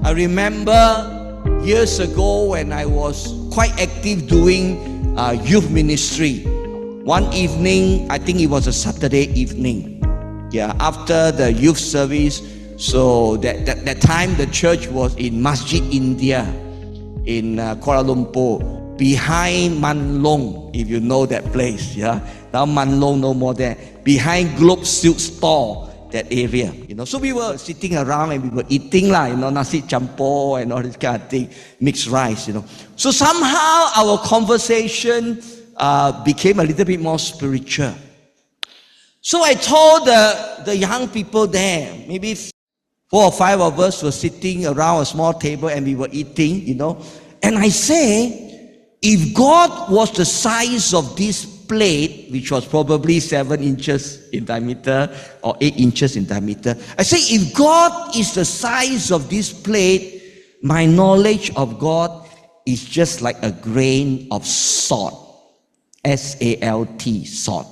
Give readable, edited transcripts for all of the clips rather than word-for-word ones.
I remember years ago when I was quite active doing youth ministry. One evening, I think it was a Saturday evening, after the youth service. So that time the church was in Masjid India in Kuala Lumpur, behind Man Long, if you know that place. Now Man Long no more there, behind Globe Silk Store, that area. So we were sitting around and we were eating nasi campur and all this kind of thing, mixed rice. So somehow our conversation became a little bit more spiritual. So I told the young people there, maybe 4 or 5 of us were sitting around a small table and we were eating, and I say, if God was the size of this plate, which was probably 7 inches in diameter or 8 inches in diameter, I say, if God is the size of this plate, my knowledge of God is just like a grain of salt. S-A-L-T, salt.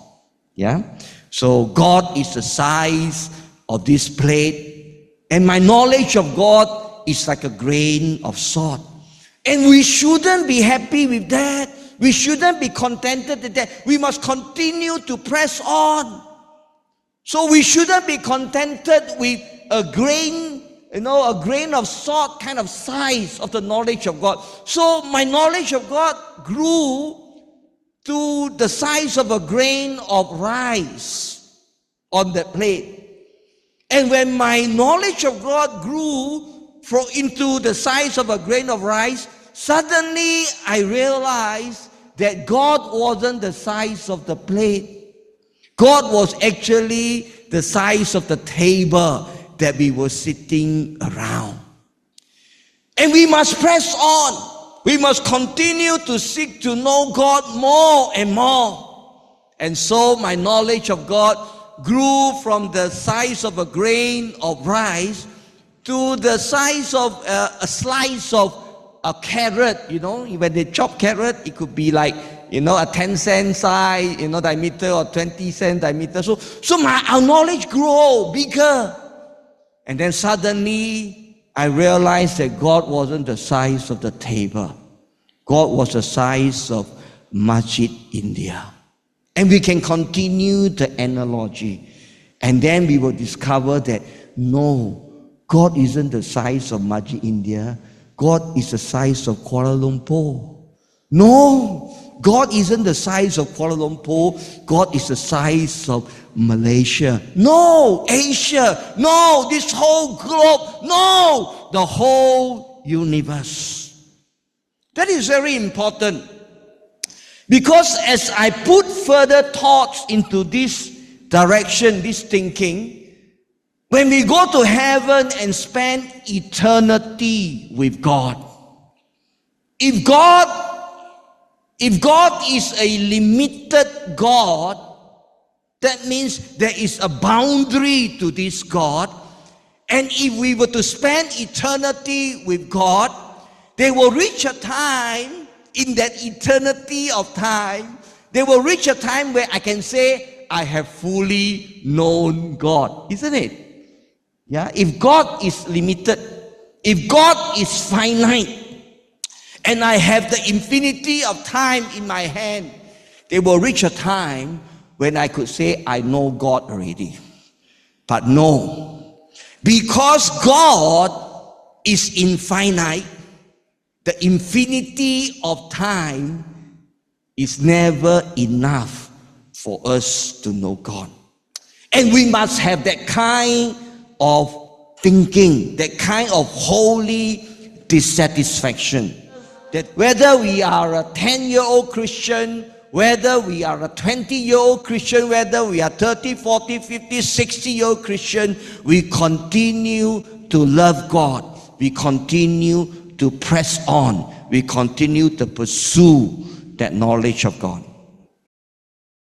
So God is the size of this plate, and my knowledge of God is like a grain of salt. And we shouldn't be happy with that. We shouldn't be contented with that. We must continue to press on. So we shouldn't be contented with a grain, a grain of salt kind of size of the knowledge of God. So my knowledge of God grew to the size of a grain of rice on that plate. And when my knowledge of God grew into the size of a grain of rice, suddenly I realized that God wasn't the size of the plate. God was actually the size of the table that we were sitting around. And we must press on. We must continue to seek to know God more and more. And so my knowledge of God grew from the size of a grain of rice to the size of a slice of a carrot. When they chop carrot, it could be like a 10-cent size diameter or 20-cent diameter. So our knowledge grew bigger. And then suddenly I realized that God wasn't the size of the table. God was the size of Masjid India. And we can continue the analogy. And then we will discover that no, God isn't the size of Masjid India. God is the size of Kuala Lumpur. No, God isn't the size of Kuala Lumpur. God is the size of Malaysia. No, Asia. No, this whole globe. No, the whole universe. That is very important. Because as I put further thoughts into this direction, this thinking, when we go to heaven and spend eternity with God, if God is a limited God, that means there is a boundary to this God. And if we were to spend eternity with God, there will reach a time in that eternity of time, there will reach a time where I can say, I have fully known God. Isn't it? If God is limited, if God is finite, and I have the infinity of time in my hand, there will reach a time when I could say, I know God already. But no, because God is infinite, the infinity of time is never enough for us to know God. And we must have that kind of thinking, that kind of holy dissatisfaction. That whether we are a 10-year-old Christian, whether we are a 20-year-old Christian, whether we are 30, 40, 50, 60-year-old Christian, we continue to love God. We continue to press on. We continue to pursue that knowledge of God.